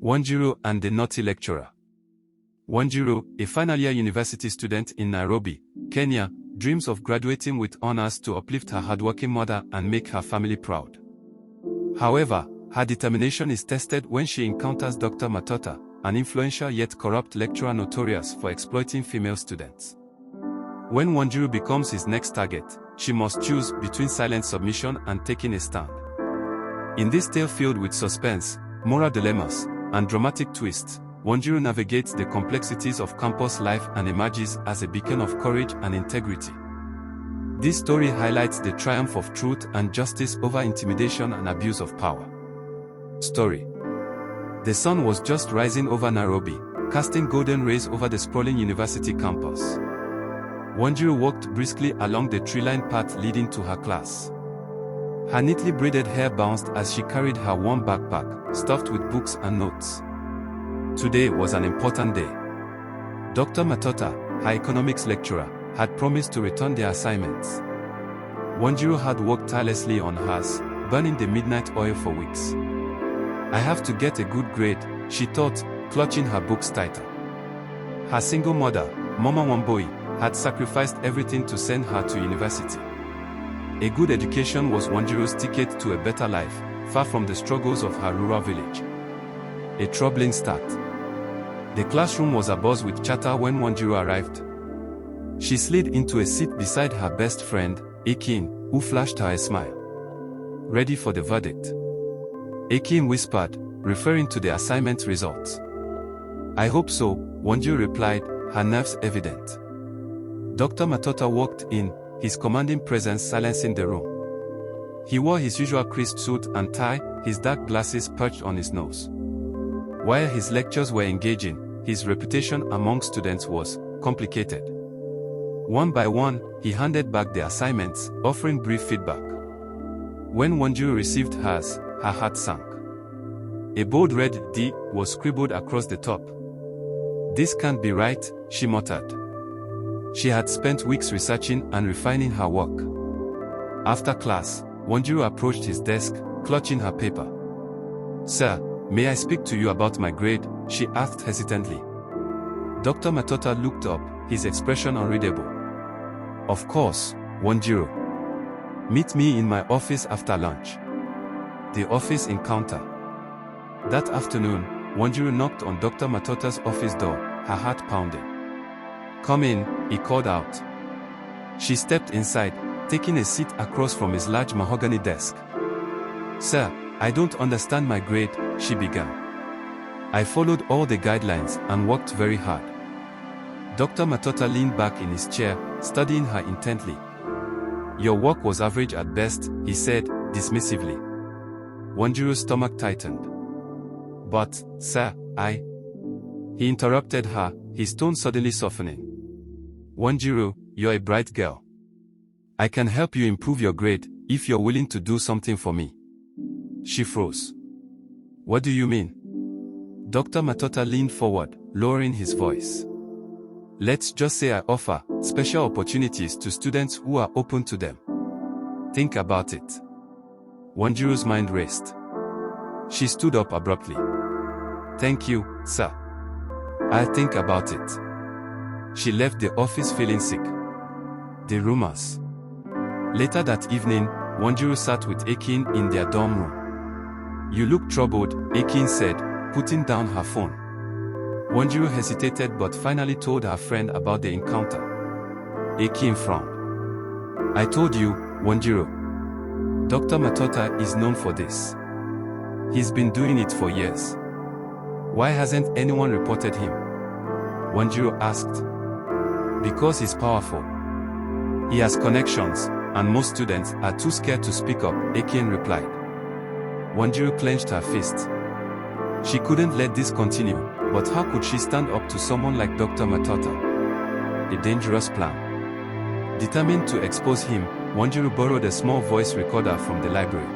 Wanjiru and the Naughty Lecturer. Wanjiru, a final-year university student in Nairobi, Kenya, dreams of graduating with honors to uplift her hardworking mother and make her family proud. However, her determination is tested when she encounters Dr. Matota, an influential yet corrupt lecturer notorious for exploiting female students. When Wanjiru becomes his next target, she must choose between silent submission and taking a stand. In this tale filled with suspense, moral dilemmas, and dramatic twists, Wanjiru navigates the complexities of campus life and emerges as a beacon of courage and integrity. This story highlights the triumph of truth and justice over intimidation and abuse of power. Story. The sun was just rising over Nairobi, casting golden rays over the sprawling university campus. Wanjiru walked briskly along the tree-lined path leading to her class. Her neatly braided hair bounced as she carried her warm backpack, stuffed with books and notes. Today was an important day. Dr. Matota, her economics lecturer, had promised to return their assignments. Wanjiru had worked tirelessly on hers, burning the midnight oil for weeks. I have to get a good grade, she thought, clutching her books tighter. Her single mother, Mama Wamboi, had sacrificed everything to send her to university. A good education was Wanjiru's ticket to a better life, far from the struggles of her rural village. A troubling start. The classroom was abuzz with chatter when Wanjiru arrived. She slid into a seat beside her best friend, Akin, who flashed her a smile. Ready for the verdict? Akin whispered, referring to the assignment results. I hope so, Wanjiru replied, her nerves evident. Dr. Matota walked in, his commanding presence silencing the room. He wore his usual crisp suit and tie, his dark glasses perched on his nose. While his lectures were engaging, his reputation among students was complicated. One by one, he handed back the assignments, offering brief feedback. When Wanjiru received hers, her heart sank. A bold red D was scribbled across the top. This can't be right, she muttered. She had spent weeks researching and refining her work. After class, Wanjiru approached his desk, clutching her paper. Sir, may I speak to you about my grade? She asked hesitantly. Dr. Matota looked up, his expression unreadable. Of course, Wanjiru. Meet me in my office after lunch. The office encounter. That afternoon, Wanjiru knocked on Dr. Matota's office door, her heart pounding. Come in, he called out. She stepped inside, taking a seat across from his large mahogany desk. Sir, I don't understand my grade, she began. I followed all the guidelines and worked very hard. Dr. Matota leaned back in his chair, studying her intently. Your work was average at best, he said, dismissively. Wanjiru's stomach tightened. But, sir, He interrupted her, his tone suddenly softening. Wanjiru, you're a bright girl. I can help you improve your grade, if you're willing to do something for me. She froze. What do you mean? Dr. Matota leaned forward, lowering his voice. Let's just say I offer special opportunities to students who are open to them. Think about it. Wanjiru's mind raced. She stood up abruptly. Thank you, sir. I'll think about it. She left the office feeling sick. The rumors. Later that evening, Wanjiru sat with Akin in their dorm room. You look troubled, Akin said, putting down her phone. Wanjiru hesitated but finally told her friend about the encounter. Akin frowned. I told you, Wanjiru. Dr. Matota is known for this. He's been doing it for years. Why hasn't anyone reported him? Wanjiru asked. Because he's powerful. He has connections, and most students are too scared to speak up, Akin replied. Wanjiru clenched her fist. She couldn't let this continue, but how could she stand up to someone like Dr. Matota? A dangerous plan. Determined to expose him, Wanjiru borrowed a small voice recorder from the library.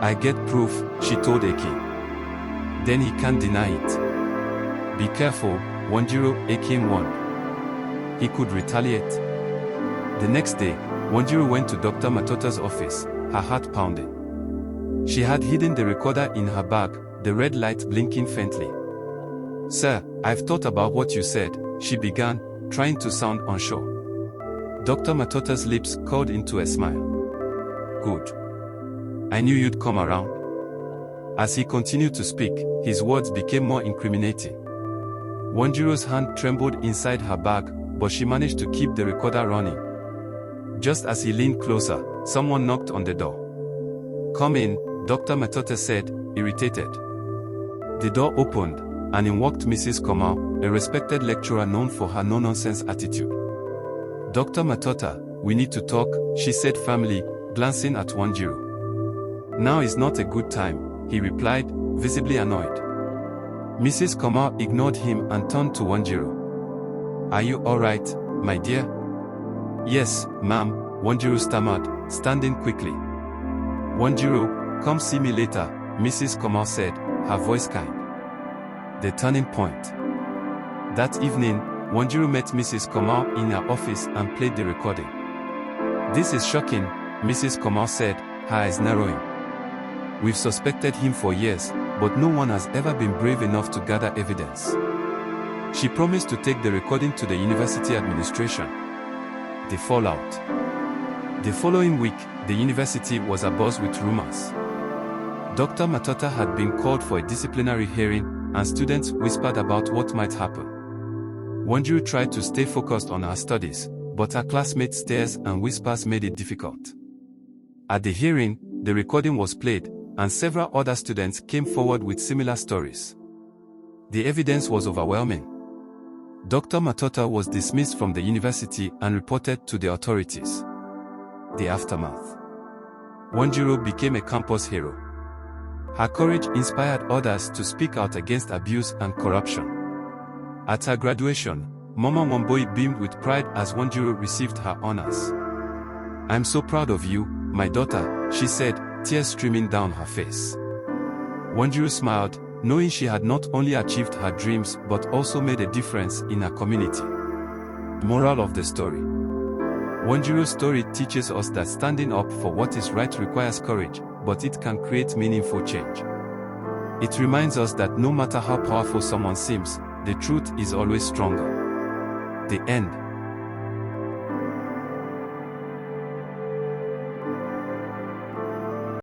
I get proof, she told Akin. Then he can't deny it. Be careful, Wanjiru, Akin warned. He could retaliate. The next day, Wanjiru went to Dr. Matota's office, her heart pounding. She had hidden the recorder in her bag, the red light blinking faintly. "Sir, I've thought about what you said," she began, trying to sound unsure. Dr. Matota's lips curled into a smile. "Good. I knew you'd come around." As he continued to speak, his words became more incriminating. Wanjiro's hand trembled inside her bag, but she managed to keep the recorder running. Just as he leaned closer, someone knocked on the door. "Come in," Dr. Matota said, irritated. The door opened, and in walked Mrs. Komar, a respected lecturer known for her no-nonsense attitude. "Dr. Matota, we need to talk," she said firmly, glancing at Wanjiro. "Now is not a good time," he replied, visibly annoyed. Mrs. Komar ignored him and turned to Wanjiro. "Are you all right, my dear?" "Yes, ma'am," Wanjiro stammered, standing quickly. "Wanjiro, come see me later," Mrs. Komar said, her voice kind. The turning point. That evening, Wanjiro met Mrs. Komar in her office and played the recording. "This is shocking," Mrs. Komar said, her eyes narrowing. "We've suspected him for years, but no one has ever been brave enough to gather evidence." She promised to take the recording to the university administration. The fallout. The following week, the university was abuzz with rumors. Dr. Matota had been called for a disciplinary hearing, and students whispered about what might happen. Wanjiru tried to stay focused on her studies, but her classmates' stares and whispers made it difficult. At the hearing, the recording was played, and several other students came forward with similar stories. The evidence was overwhelming. Dr. Matota was dismissed from the university and reported to the authorities. The aftermath. Wanjiru became a campus hero. Her courage inspired others to speak out against abuse and corruption. At her graduation, Mama Wamboi beamed with pride as Wanjiru received her honors. "I'm so proud of you, my daughter," she said, tears streaming down her face. Wanjiru smiled, knowing she had not only achieved her dreams but also made a difference in her community. Moral of the story. Wanjiru's story teaches us that standing up for what is right requires courage, but it can create meaningful change. It reminds us that no matter how powerful someone seems, the truth is always stronger. The end.